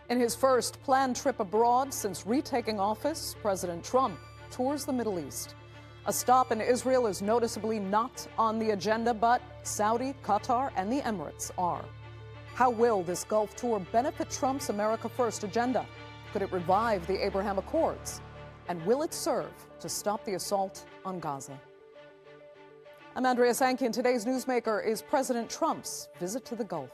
In his first planned trip abroad since retaking office, President Trump tours the Middle East. A stop in Israel is noticeably not on the agenda, but Saudi, Qatar, and the Emirates are. How will this Gulf tour benefit Trump's America First agenda? Could it revive the Abraham Accords? And will it serve to stop the assault on Gaza? I'm Andrea Sankey, and today's Newsmaker is President Trump's visit to the Gulf.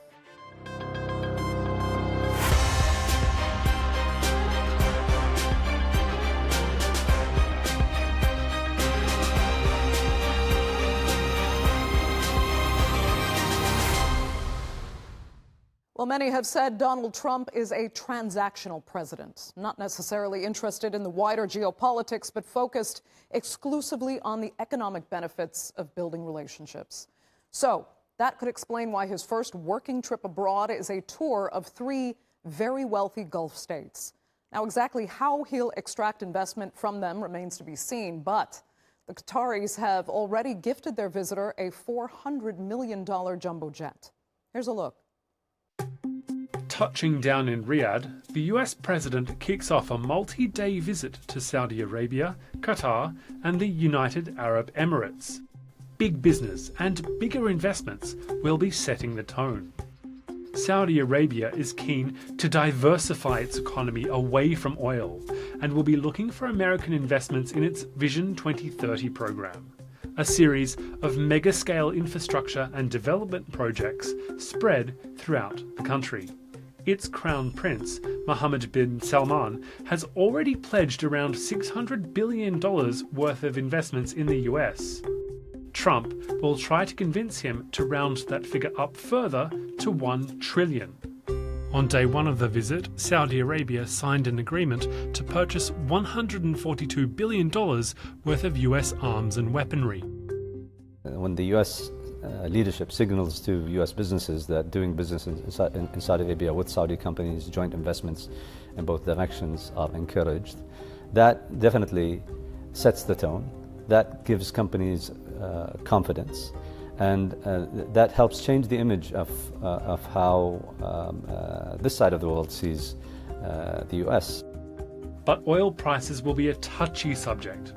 Well, many have said Donald Trump is a transactional president, not necessarily interested in the wider geopolitics, but focused exclusively on the economic benefits of building relationships. So that could explain why his first working trip abroad is a tour of 3 very wealthy Gulf states. Now, exactly how he'll extract investment from them remains to be seen, but the Qataris have already gifted their visitor a $400 million jumbo jet. Here's a look. Touching down in Riyadh, the US president kicks off a multi-day visit to Saudi Arabia, Qatar, and the United Arab Emirates. Big business and bigger investments will be setting the tone. Saudi Arabia is keen to diversify its economy away from oil and will be looking for American investments in its Vision 2030 program, a series of mega-scale infrastructure and development projects spread throughout the country. Its Crown Prince, Mohammed bin Salman, has already pledged around $600 billion worth of investments in the US. Trump will try to convince him to round that figure up further to $1 trillion. On day one of the visit, Saudi Arabia signed an agreement to purchase $142 billion worth of US arms and weaponry. When the US leadership signals to US businesses that doing business in Saudi Arabia with Saudi companies, joint investments in both directions are encouraged, that definitely sets the tone. That gives companies confidence, and that helps change the image of how this side of the world sees the US. But oil prices will be a touchy subject.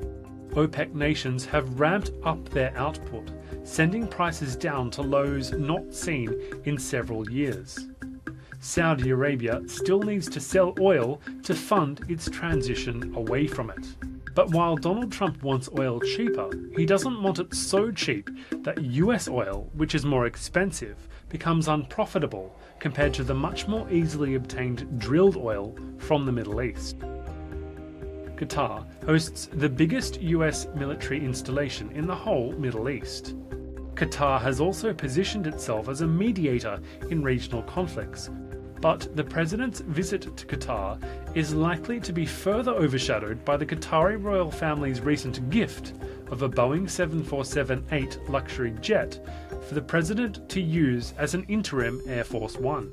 OPEC nations have ramped up their output, sending prices down to lows not seen in several years. Saudi Arabia still needs to sell oil to fund its transition away from it. But while Donald Trump wants oil cheaper, he doesn't want it so cheap that US oil, which is more expensive, becomes unprofitable compared to the much more easily obtained drilled oil from the Middle East. Qatar hosts the biggest US military installation in the whole Middle East. Qatar has also positioned itself as a mediator in regional conflicts, but the president's visit to Qatar is likely to be further overshadowed by the Qatari royal family's recent gift of a Boeing 747-8 luxury jet for the president to use as an interim Air Force One.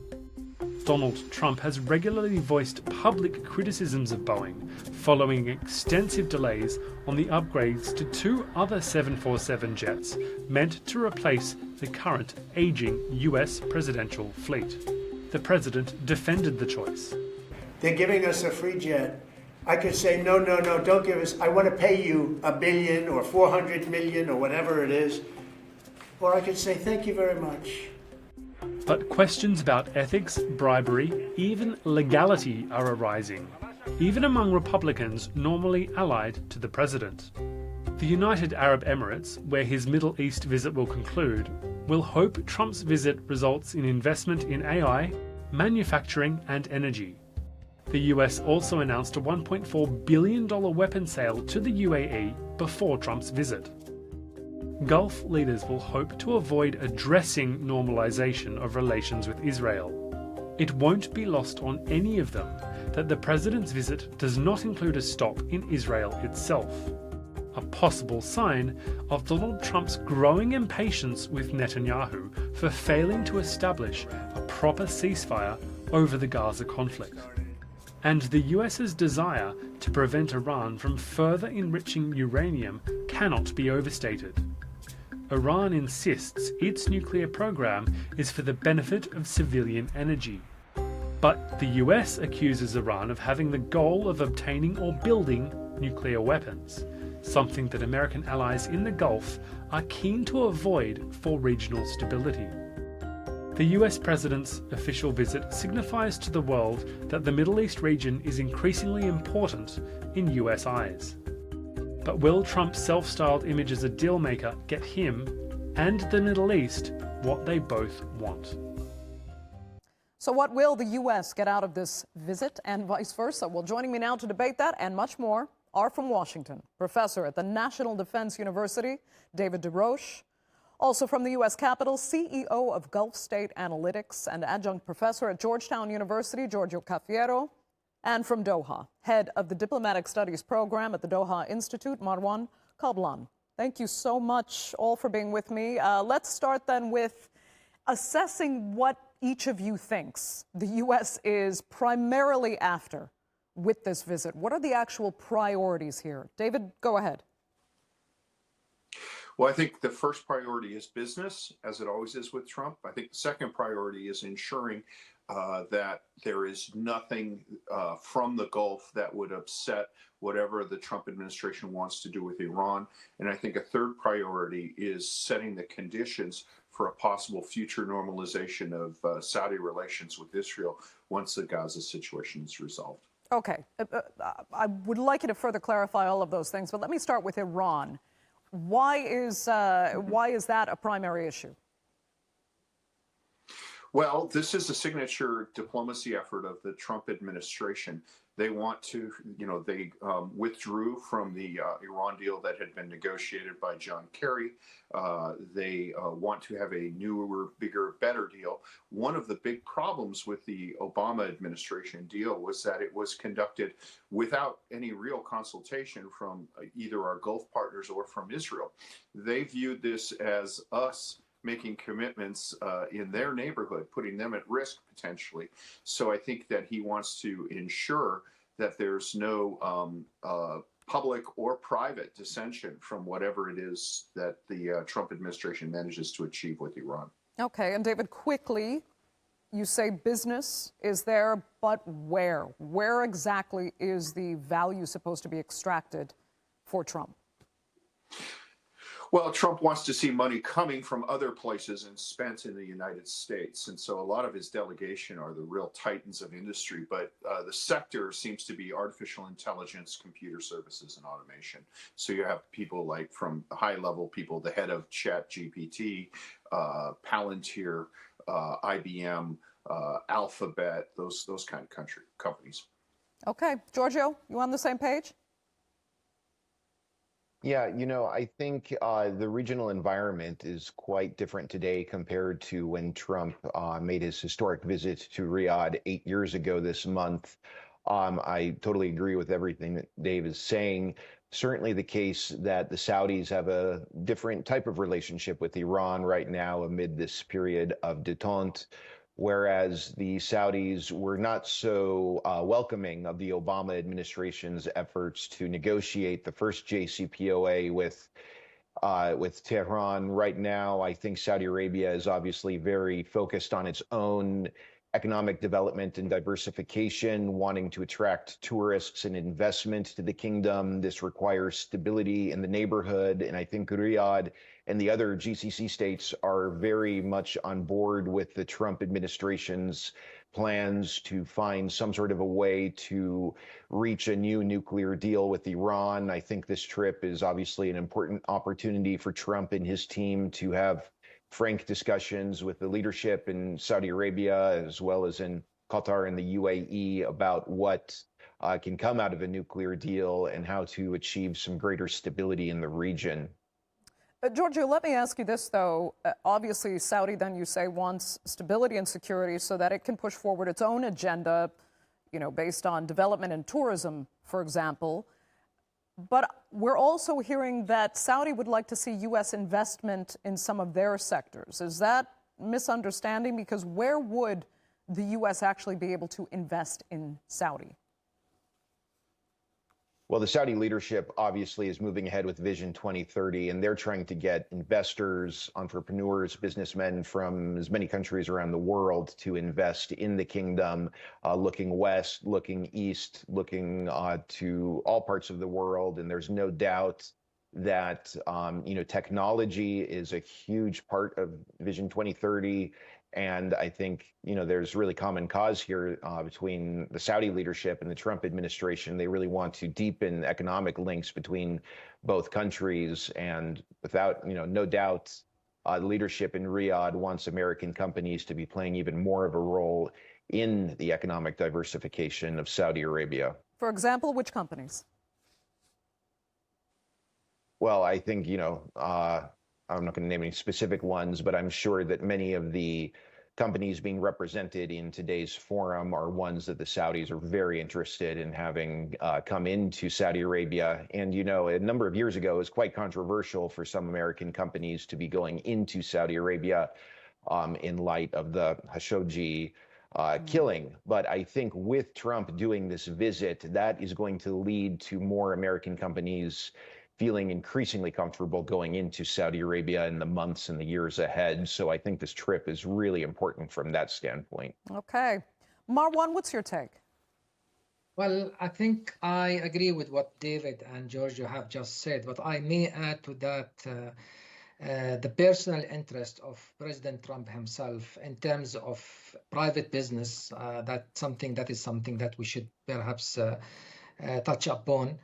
Donald Trump has regularly voiced public criticisms of Boeing following extensive delays on the upgrades to 2 other 747 jets meant to replace the current aging US presidential fleet. The president defended the choice. They're giving us a free jet. I could say, no, don't give us, I want to pay you $1 billion or 400 million or whatever it is. Or I could say, thank you very much. But questions about ethics, bribery, even legality are arising, even among Republicans normally allied to the president. The United Arab Emirates, where his Middle East visit will conclude, will hope Trump's visit results in investment in AI, manufacturing, and energy. The US also announced a $1.4 billion weapon sale to the UAE before Trump's visit. Gulf leaders will hope to avoid addressing normalization of relations with Israel. It won't be lost on any of them that the president's visit does not include a stop in Israel itself, a possible sign of Donald Trump's growing impatience with Netanyahu for failing to establish a proper ceasefire over the Gaza conflict, and the US's desire to prevent Iran from further enriching uranium cannot be overstated. Iran insists its nuclear program is for the benefit of civilian energy. But the US accuses Iran of having the goal of obtaining or building nuclear weapons, something that American allies in the Gulf are keen to avoid for regional stability. The US president's official visit signifies to the world that the Middle East region is increasingly important in US eyes. But will Trump's self-styled image as a deal-maker get him and the Middle East what they both want? So what will the U.S. get out of this visit and vice versa? Well, joining me now to debate that and much more are from Washington, professor at the National Defense University, Des Roches. Also from the U.S. Capitol, CEO of Gulf State Analytics and adjunct professor at Georgetown University, Giorgio Cafiero. And from Doha, head of the Diplomatic Studies program at the Doha Institute, Marwan Kabalan. Thank you so much all for being with me. Let's start then with assessing what each of you thinks the U.S. is primarily after with this visit. What are the actual priorities here? David, go ahead. Well, I think the first priority is business, as it always is with Trump. I think the second priority is ensuring that there is nothing from the Gulf that would upset whatever the Trump administration wants to do with Iran. And I think a third priority is setting the conditions for a possible future normalization of Saudi relations with Israel once the Gaza situation is resolved. Okay. I would like you to further clarify all of those things, but let me start with Iran. Why is that a primary issue? Well, this is a signature diplomacy effort of the Trump administration. They want to, they withdrew from the Iran deal that had been negotiated by John Kerry. They want to have a newer, bigger, better deal. One of the big problems with the Obama administration deal was that it was conducted without any real consultation from either our Gulf partners or from Israel. They viewed this as us making commitments in their neighborhood, putting them at risk potentially. So I think that he wants to ensure that there's no public or private dissension from whatever it is that the Trump administration manages to achieve with Iran. Okay, and David, quickly, you say business is there, but where? Where exactly is the value supposed to be extracted for Trump? Well, Trump wants to see money coming from other places and spent in the United States. And so a lot of his delegation are the real titans of industry. But the sector seems to be artificial intelligence, computer services, and automation. So you have people like from high level people, the head of ChatGPT, Palantir, IBM, Alphabet, those kind of companies. Okay. Giorgio, you on the same page? Yeah, I think the regional environment is quite different today compared to when Trump made his historic visit to Riyadh 8 years ago this month. I totally agree with everything that Dave is saying. Certainly the case that the Saudis have a different type of relationship with Iran right now amid this period of détente, whereas the Saudis were not so welcoming of the Obama administration's efforts to negotiate the first JCPOA with Tehran. Right now, I think Saudi Arabia is obviously very focused on its own economic development and diversification, wanting to attract tourists and investment to the kingdom. This requires stability in the neighborhood, and I think Riyadh and the other GCC states are very much on board with the Trump administration's plans to find some sort of a way to reach a new nuclear deal with Iran. I think this trip is obviously an important opportunity for Trump and his team to have frank discussions with the leadership in Saudi Arabia, as well as in Qatar and the UAE, about what can come out of a nuclear deal and how to achieve some greater stability in the region. Giorgio, let me ask you this, though. Obviously, Saudi, then you say, wants stability and security so that it can push forward its own agenda, based on development and tourism, for example. But we're also hearing that Saudi would like to see U.S. investment in some of their sectors. Is that misunderstanding? Because where would the U.S. actually be able to invest in Saudi? Well, the Saudi leadership obviously is moving ahead with Vision 2030, and they're trying to get investors, entrepreneurs, businessmen from as many countries around the world to invest in the kingdom, looking west, looking east, looking to all parts of the world. And there's no doubt that technology is a huge part of Vision 2030. And I think, there's really common cause here between the Saudi leadership and the Trump administration. They really want to deepen economic links between both countries. And without, no doubt, leadership in Riyadh wants American companies to be playing even more of a role in the economic diversification of Saudi Arabia. For example, which companies? Well, I think, I'm not going to name any specific ones, but I'm sure that many of the companies being represented in today's forum are ones that the Saudis are very interested in having come into Saudi Arabia. And, a number of years ago, it was quite controversial for some American companies to be going into Saudi Arabia in light of the Khashoggi killing. But I think with Trump doing this visit, that is going to lead to more American companies feeling increasingly comfortable going into Saudi Arabia in the months and the years ahead. So I think this trip is really important from that standpoint. Okay. Marwan, what's your take? Well, I think I agree with what David and Giorgio have just said, but I may add to that the personal interest of President Trump himself in terms of private business. That is something that we should perhaps touch upon.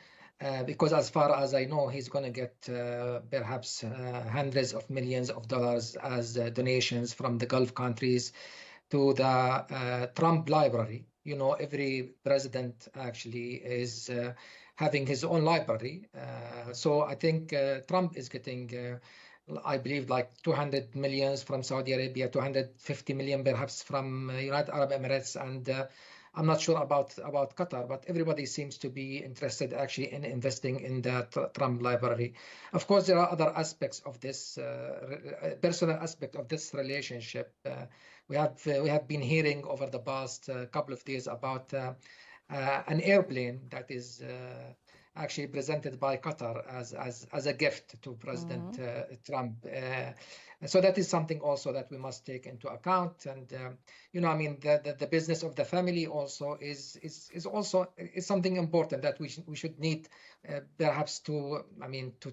Because as far as I know, he's going to get perhaps hundreds of millions of dollars as donations from the Gulf countries to the Trump library. Every president actually is having his own library. So I think Trump is getting, I believe, like 200 millions from Saudi Arabia, 250 million perhaps from United Arab Emirates, and I'm not sure about Qatar, but everybody seems to be interested actually in investing in the Trump library. Of course, there are other aspects of this personal aspect of this relationship. We have been hearing over the past couple of days about an airplane that is actually presented by Qatar as a gift to President Trump. So that is something also that we must take into account. And the business of the family also is something important that we should need perhaps to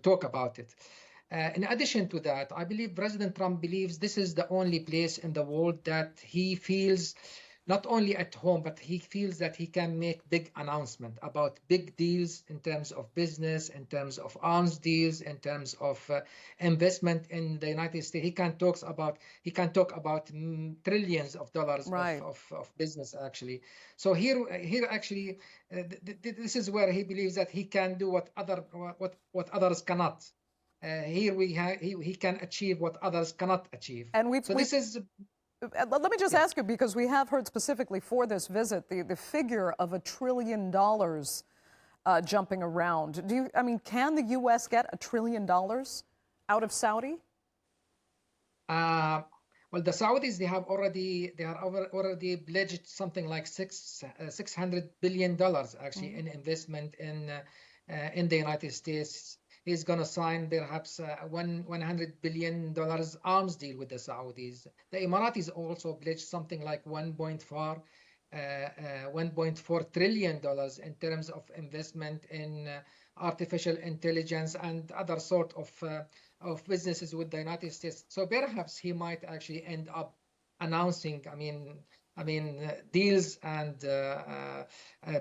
talk about it. In addition to that, I believe President Trump believes this is the only place in the world that he feels not only at home, but he feels that he can make big announcement about big deals in terms of business, in terms of arms deals, in terms of investment in the United States. He can talk about trillions of dollars of business actually. So here actually, this is where he believes that he can do what others cannot. Here he can achieve what others cannot achieve. And let me just ask you, because we have heard specifically for this visit the figure of $1 trillion jumping around. Can the U.S. get $1 trillion out of Saudi? Well, the Saudis they are already pledged something like $600 billion actually in investment in the United States. He's going to sign perhaps $100 billion arms deal with the Saudis. The Emiratis also pledged something like $1.4 trillion in terms of investment in artificial intelligence and other sort of businesses with the United States. So perhaps he might actually end up announcing, deals and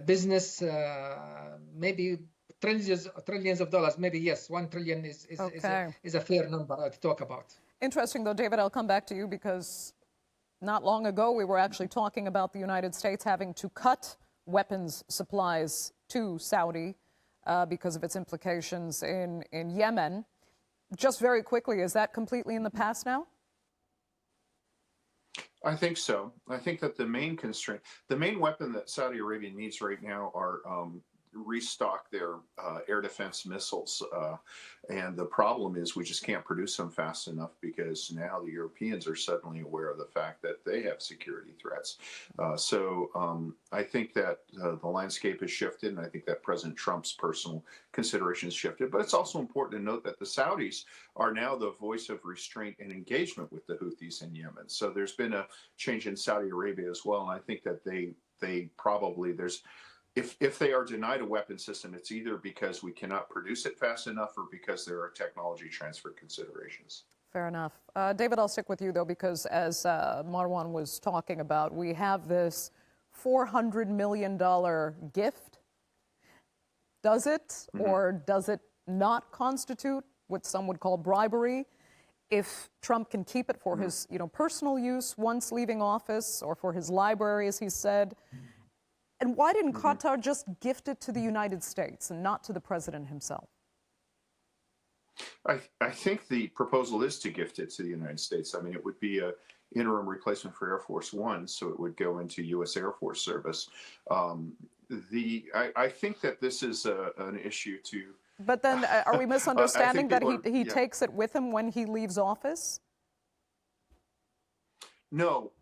business, maybe trillions of dollars. Maybe yes, 1 trillion is a fair number to talk about. Interesting, though, David. I'll come back to you because not long ago we were actually talking about the United States having to cut weapons supplies to Saudi because of its implications in Yemen. Just very quickly, is that completely in the past now? I think so. I think that the main weapon that Saudi Arabia needs right now are restock their air defense missiles. And the problem is we just can't produce them fast enough because now the Europeans are suddenly aware of the fact that they have security threats. I think that the landscape has shifted, and I think that President Trump's personal considerations shifted. But it's also important to note that the Saudis are now the voice of restraint and engagement with the Houthis in Yemen. So there's been a change in Saudi Arabia as well, and I think that they probably if they are denied a weapon system, it's either because we cannot produce it fast enough or because there are technology transfer considerations. Fair enough. David, I'll stick with you, though, because as Marwan was talking about, we have this $400 million gift. Does it or does it not constitute what some would call bribery if Trump can keep it for his personal use once leaving office or for his library, as he said? And why didn't Qatar just gift it to the United States and not to the president himself? I think the proposal is to gift it to the United States. I mean, it would be an interim replacement for Air Force One, so it would go into U.S. Air Force service. I think that this is an issue to... But then are we misunderstanding that he yeah. takes it with him when he leaves office? No.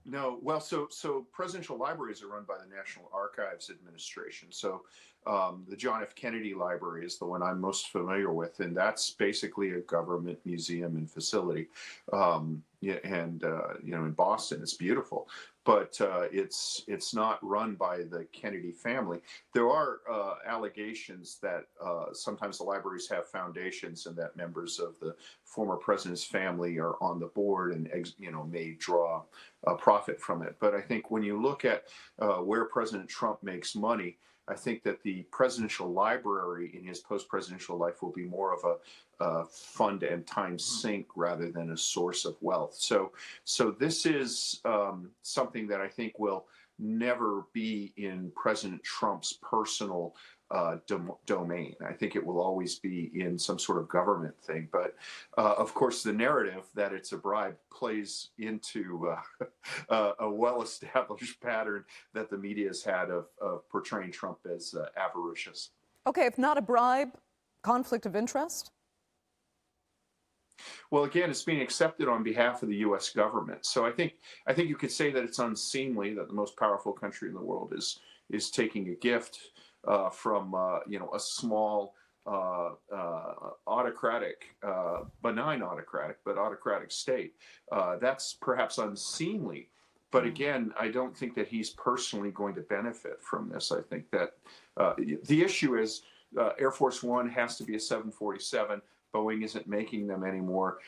Well, so presidential libraries are run by the National Archives Administration. So the John F. Kennedy Library is the one I'm most familiar with, and that's basically a government museum and facility. In Boston, it's beautiful, but it's not run by the Kennedy family. There are allegations that sometimes the libraries have foundations and that members of the former president's family are on the board and may draw a profit from it. But I think when you look at where President Trump makes money, I think that the presidential library in his post-presidential life will be more of a fund and time sink rather than a source of wealth. So this is something that I think will never be in President Trump's personal domain. I think it will always be in some sort of government thing. But of course, the narrative that it's a bribe plays into a well-established pattern that the media has had of portraying Trump as avaricious. Okay, if not a bribe, conflict of interest? Well, again, it's being accepted on behalf of the U.S. government. So I think you could say that it's unseemly that the most powerful country in the world is taking a gift from a small autocratic, benign autocratic, but autocratic state. That's perhaps unseemly. But again, I don't think that he's personally going to benefit from this. I think that the issue is Air Force One has to be a 747. Boeing isn't making them anymore.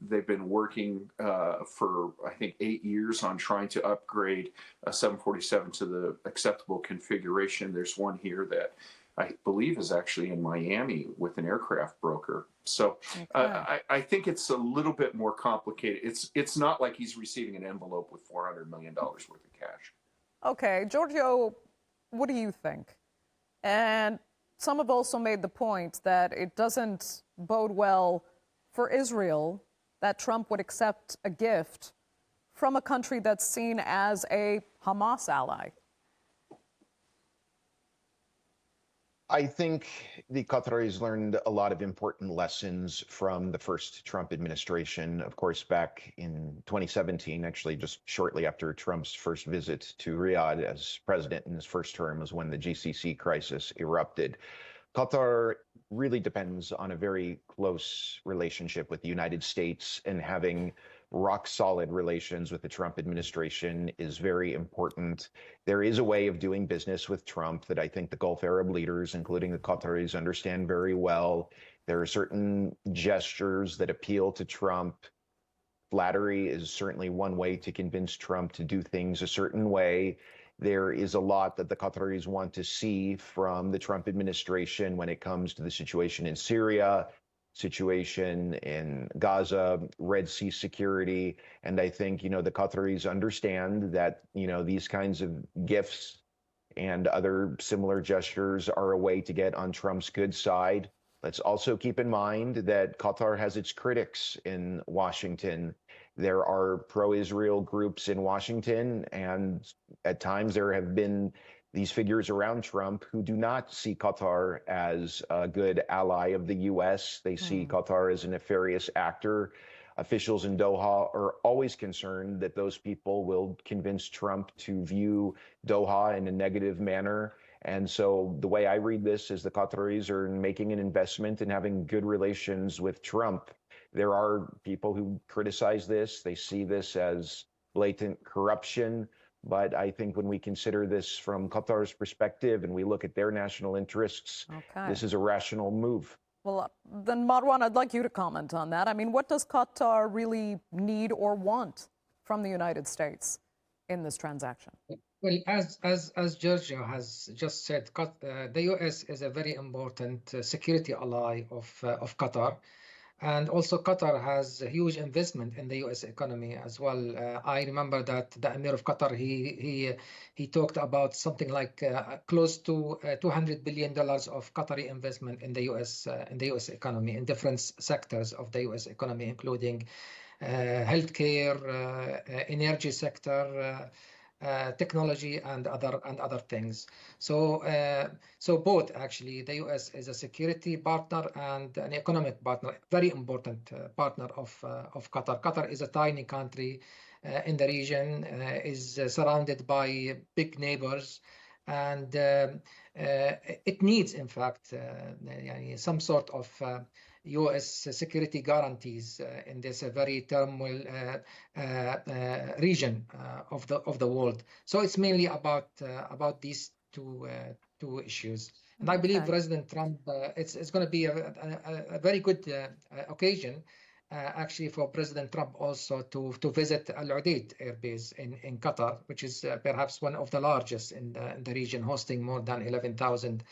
They've been working for, I think, 8 years on trying to upgrade a 747 to the acceptable configuration. There's one here that I believe is actually in Miami with an aircraft broker. So I think it's a little bit more complicated. It's not like he's receiving an envelope with $400 million worth of cash. Okay, Giorgio, what do you think? And some have also made the point that it doesn't bode well for Israel that Trump would accept a gift from a country that's seen as a Hamas ally. I think the Qataris learned a lot of important lessons from the first Trump administration. Of course, back in 2017, actually just shortly after Trump's first visit to Riyadh as president in his first term, was when the GCC crisis erupted. Qatar really depends on a very close relationship with the United States, and having rock solid relations with the Trump administration is very important. There is a way of doing business with Trump that I think the Gulf Arab leaders, including the Qataris, understand very well. There are certain gestures that appeal to Trump. Flattery is certainly one way to convince Trump to do things a certain way. There is a lot that the Qataris want to see from the Trump administration when it comes to the situation in Syria, situation in Gaza, Red Sea security. And I think, the Qataris understand that, these kinds of gifts and other similar gestures are a way to get on Trump's good side. Let's also keep in mind that Qatar has its critics in Washington. There are pro-Israel groups in Washington, and at times there have been these figures around Trump who do not see Qatar as a good ally of the U.S. They see Qatar as a nefarious actor. Officials in Doha are always concerned that those people will convince Trump to view Doha in a negative manner. And so the way I read this is the Qataris are making an investment in having good relations with Trump. There are people who criticize this. They see this as blatant corruption. But I think when we consider this from Qatar's perspective and we look at their national interests, this is a rational move. Well, then, Marwan, I'd like you to comment on that. I mean, what does Qatar really need or want from the United States in this transaction? Well, as Giorgio has just said, the U.S. is a very important security ally of Qatar. And also Qatar has a huge investment in the U.S. economy as well. I remember that the Emir of Qatar, he talked about something like close to $200 billion of Qatari investment in the U.S. Economy in different sectors of the U.S. economy, including healthcare, energy sector, technology and other things. So both actually, the U.S. is a security partner and an economic partner, very important partner of Qatar. Qatar is a tiny country in the region, is surrounded by big neighbors, and it needs, in fact, some sort of U.S. security guarantees in this very turmoil region of the world. So it's mainly about these two issues. And I believe President Trump, it's going to be a very good occasion, actually, for President Trump also to visit Al Udeid Air Base in Qatar, which is perhaps one of the largest in the region, hosting more than 11,000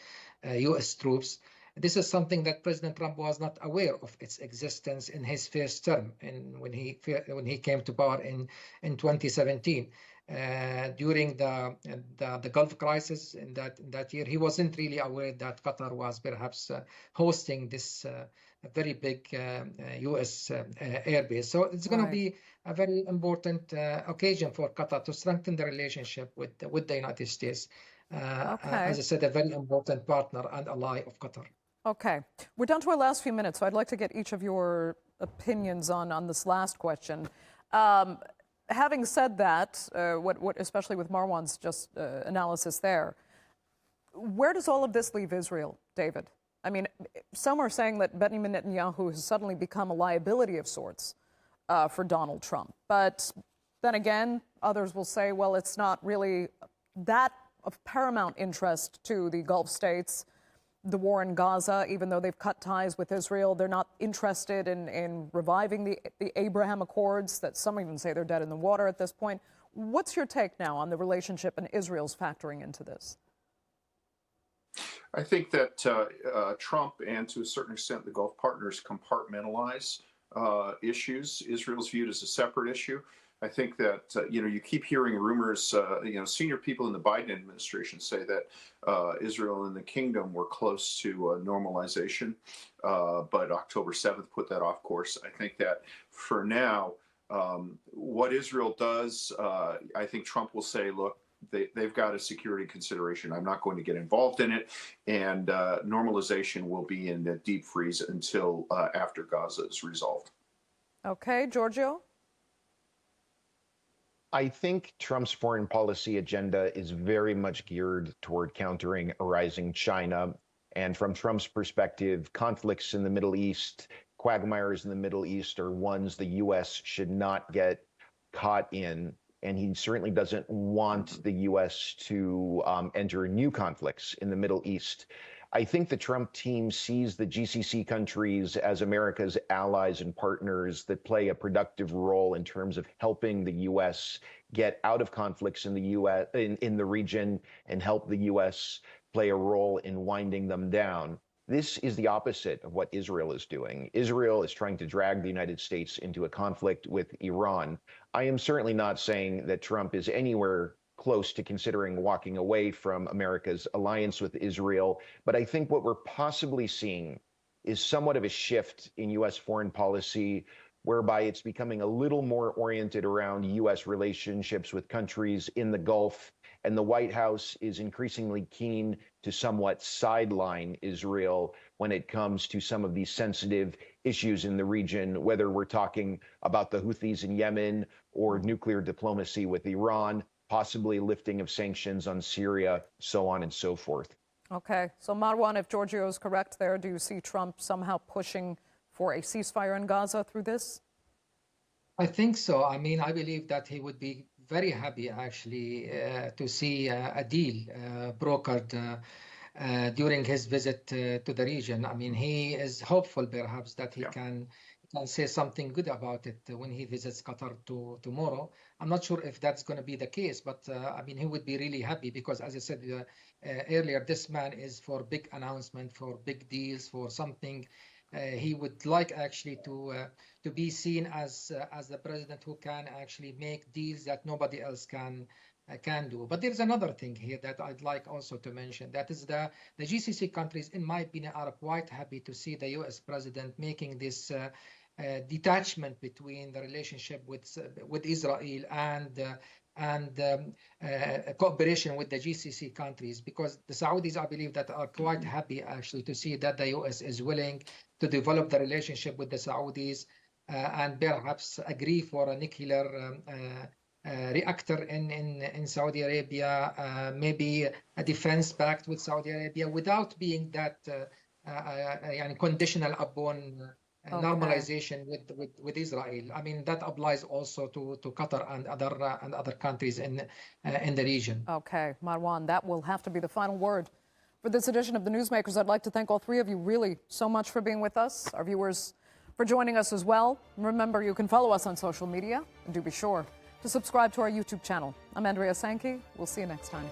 U.S. troops. This is something that President Trump was not aware of its existence in his first term, and when he came to power in 2017. During the Gulf crisis in that year, he wasn't really aware that Qatar was perhaps hosting this very big U.S. airbase. So it's going to be a very important occasion for Qatar to strengthen the relationship with the United States. As I said, a very important partner and ally of Qatar. Okay, we're down to our last few minutes, so I'd like to get each of your opinions on this last question. Having said that, what especially with Marwan's just analysis there, where does all of this leave Israel, David? I mean, some are saying that Benjamin Netanyahu has suddenly become a liability of sorts for Donald Trump. But then again, others will say, well, it's not really that of paramount interest to the Gulf states. The war in Gaza, even though they've cut ties with Israel, they're not interested in reviving the Abraham Accords, that some even say they're dead in the water at this point. What's your take now on the relationship and Israel's factoring into this? I think that Trump and to a certain extent the Gulf partners compartmentalize issues. Israel's viewed as a separate issue. I think that, you keep hearing rumors, senior people in the Biden administration say that Israel and the kingdom were close to normalization, but October 7th put that off course. I think that for now, what Israel does, I think Trump will say, look, they've got a security consideration. I'm not going to get involved in it. And normalization will be in the deep freeze until after Gaza is resolved. Okay, Giorgio? I think Trump's foreign policy agenda is very much geared toward countering a rising China. And from Trump's perspective, conflicts in the Middle East, quagmires in the Middle East are ones the U.S. should not get caught in. And he certainly doesn't want the U.S. to enter new conflicts in the Middle East. I think the Trump team sees the GCC countries as America's allies and partners that play a productive role in terms of helping the U.S. get out of conflicts in the U.S. in the region and help the U.S. play a role in winding them down. This is the opposite of what Israel is doing. Israel is trying to drag the United States into a conflict with Iran. I am certainly not saying that Trump is anywhere close to considering walking away from America's alliance with Israel. But I think what we're possibly seeing is somewhat of a shift in U.S. foreign policy, whereby it's becoming a little more oriented around U.S. relationships with countries in the Gulf and the White House is increasingly keen to somewhat sideline Israel when it comes to some of these sensitive issues in the region, whether we're talking about the Houthis in Yemen or nuclear diplomacy with Iran, possibly lifting of sanctions on Syria, so on and so forth. Okay, so Marwan, if Giorgio is correct there, do you see Trump somehow pushing for a ceasefire in Gaza through this? I think so. I mean, I believe that he would be very happy actually to see a deal brokered during his visit to the region. I mean, he is hopeful perhaps that he can say something good about it when he visits Qatar tomorrow. I'm not sure if that's going to be the case, but I mean, he would be really happy because, as I said earlier, this man is for big announcement, for big deals, for something. He would like actually to be seen as the president who can actually make deals that nobody else can do. But there's another thing here that I'd like also to mention. That is the GCC countries, in my opinion, are quite happy to see the U.S. president making this detachment between the relationship with Israel and cooperation with the GCC countries, because the Saudis, I believe, that are quite happy actually to see that the U.S. is willing to develop the relationship with the Saudis and perhaps agree for a nuclear reactor in Saudi Arabia, maybe a defense pact with Saudi Arabia without being that conditional upon normalization with Israel. I mean, that applies also to Qatar and other countries in the region. Okay, Marwan, that will have to be the final word for this edition of the Newsmakers. I'd like to thank all three of you really so much for being with us, our viewers for joining us as well. Remember, you can follow us on social media, and do be sure to subscribe to our YouTube channel. I'm Andrea Sankey. We'll see you next time.